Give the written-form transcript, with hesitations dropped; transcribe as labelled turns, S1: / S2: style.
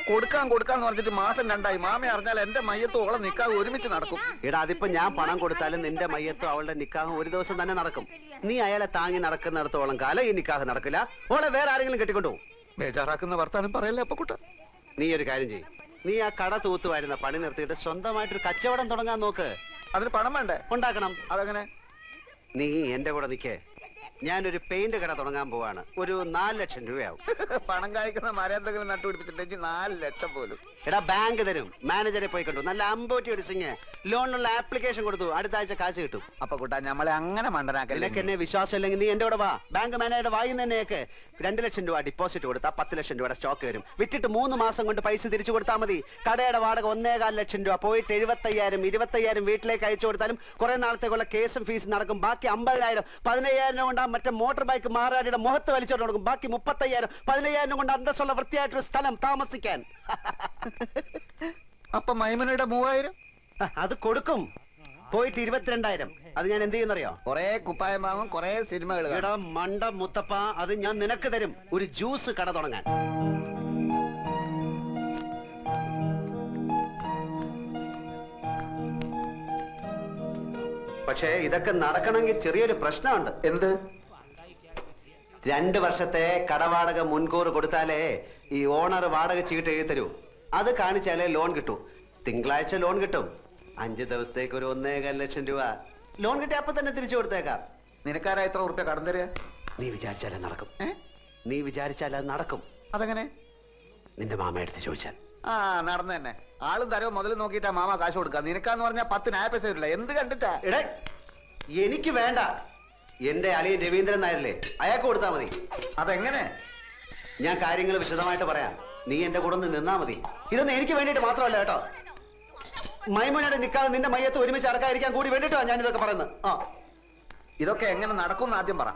S1: കൊടുക്കാന്ന് പറഞ്ഞിട്ട് മാസം 2 മാമ അറിഞ്ഞാൽ എന്റെ മയ്യത്തും ഓളെ നിക്കാഹ് ഒരുമിച്ച് നടക്കും.
S2: എടാ അതിപ്പോ ഞാൻ പണം കൊടുത്താലും നിന്റെ മയ്യത്തും അവളുടെ നിക്കാഹും ഒരു ദിവസം തന്നെ നടക്കും. നീ അയാളെ താങ്ങി നടക്കുന്നിടത്തോളം കാലം ഈ നിക്കാഹ് നടക്കില്ല. ഓളെ വേറെ ആരെങ്കിലും കെട്ടിക്കൊണ്ടുപോകും.
S1: ബേജാറാക്കുന്ന വർത്താനം പറയല്ലേ അപ്പൊ കുട്ട.
S2: നീ ഒരു കാര്യം ചെയ്യും, നീ ആ കട തൂത്തുവായിരുന്ന പണി നിർത്തിയിട്ട് സ്വന്തമായിട്ടൊരു കച്ചവടം തുടങ്ങാൻ നോക്ക്.
S1: അതിന് പണം വേണ്ടേ?
S2: ഉണ്ടാക്കണം.
S1: അതെങ്ങനെ?
S2: നീ എന്റെ കൂടെ നിക്കേ. ഞാനൊരു പെയിന്റ് കട തുടങ്ങാൻ പോവാണ്. ഒരു 4 ലക്ഷം രൂപയാവും.
S1: പണം കായ്ക്കുന്ന മരം എന്തെങ്കിലും നട്ടുപിടിപ്പിച്ചിട്ടുണ്ടെങ്കിൽ 4 ലക്ഷം പോലും.
S2: എടാ ബാങ്ക് തരും. മാനേജറെ പോയി കണ്ടു. നല്ല അമ്പോറ്റി അടിച്ചിങ്ങ് ലോണിനുള്ള ആപ്ലിക്കേഷൻ കൊടുത്തു. അടുത്ത ആഴ്ച കാശ് കിട്ടും.
S1: അപ്പൊ കുട്ടാ നമ്മളെ അങ്ങനെ മണ്ടനാക്കല്ലേ.
S2: എന്നെ വിശ്വാസം ഇല്ലെങ്കിൽ നീ എന്റെ കൂടെ വാ. ബാങ്ക് മാനേജറുടെ വായിന്ന് തന്നെയൊക്കെ 2 ലക്ഷം രൂപ ഡിപ്പോസിറ്റ് കൊടുത്താൽ 10 ലക്ഷം രൂപയുടെ സ്റ്റോക്ക് വരും. വിറ്റിട്ട് 3 മാസം കൊണ്ട് പൈസ തിരിച്ചു കൊടുത്താൽ മതി. കടയുടെ വാടക 1.25 ലക്ഷം രൂപ. പോയിട്ട് 75,000 25,000 വീട്ടിലേക്ക് അയച്ചു കൊടുത്താലും കുറെ നാളത്തേക്കുള്ള കേസും ഫീസും നടക്കും. ബാക്കി 50,000 15,000 കൊണ്ട് മറ്റേ മോട്ടോർ ബൈക്ക് മാറാടിയുടെ മുഖത്ത് വലിച്ചോണ്ട് കൊടുക്കും. ബാക്കി 35,000 15,000 കൊണ്ട് അന്തസ്സുള്ള വൃത്തിയായിട്ടൊരു സ്ഥലം താമസിക്കാൻ.
S1: അപ്പൊ മൈമനയുടെ 3,000
S2: അത് കൊടുക്കും. പോയിട്ട് 22,000. അത് ഞാൻ എന്ത് ചെയ്യുന്നറിയോ?
S1: കൊറേ കുപ്പായം വാങ്ങും, കൊറേ സിനിമകൾ.
S2: എടാ മണ്ട മുത്തപ്പ, അത് ഞാൻ നിനക്ക് തരും. ഒരു ജ്യൂസ് കട തുടങ്ങാൻ. പക്ഷേ ഇതൊക്കെ നടക്കണമെങ്കിൽ ചെറിയൊരു പ്രശ്നമുണ്ട്.
S1: എന്ത്?
S2: 2 വർഷത്തെ കടവാടക മുൻകൂർ കൊടുത്താലേ ഈ ഓണർ വാടക ചീട്ട് എഴുതി തരൂ. അത് കാണിച്ചാലേ ലോൺ കിട്ടൂ. തിങ്കളാഴ്ച ലോൺ കിട്ടും. 5 ദിവസത്തേക്ക് ഒരു 1.25 ലക്ഷം രൂപ ലോൺ കിട്ടി. അപ്പൊ തന്നെ തിരിച്ചു കൊടുത്തേക്കാം.
S1: നിനക്കാരാ എത്ര ഉറുപ്പ്യ കടം തരിക?
S2: നീ വിചാരിച്ചാലേ നടക്കും. നീ വിചാരിച്ചാൽ അത് നടക്കും.
S1: അതെങ്ങനെ?
S2: നിന്റെ മാമ എടുത്ത് ചോദിച്ചാൽ.
S1: നടന്നു തന്നെ. ആളും തരവ് മുതൽ നോക്കിയിട്ടാ മാമ കാശ് കൊടുക്കുക. നിനക്കാന്ന് പറഞ്ഞാൽ 10 ന്യായ പൈസ തരില്ല. എന്ത് കണ്ടിട്ടാ?
S2: എടേ എനിക്ക് വേണ്ട. എന്റെ അളിയൻ രവീന്ദ്രൻ നായരല്ലേ, അയാൾക്ക് കൊടുത്താൽ മതി.
S1: അതെങ്ങനെ?
S2: ഞാൻ കാര്യങ്ങൾ വിശദമായിട്ട് പറയാം. നീ എന്റെ കൂടെ നിന്നാ മതി. ഇതൊന്നും എനിക്ക് വേണ്ടിയിട്ട് മാത്രമല്ല കേട്ടോ. മൈമോനയുടെ നിക്കാതെ നിന്റെ മയ്യത്ത് ഒരുമിച്ച് അടക്കാതിരിക്കാൻ കൂടി വേണ്ടിയിട്ടോ ഞാൻ ഇതൊക്കെ പറയുന്നത്.
S1: ഇതൊക്കെ എങ്ങനെ നടക്കും ആദ്യം പറ.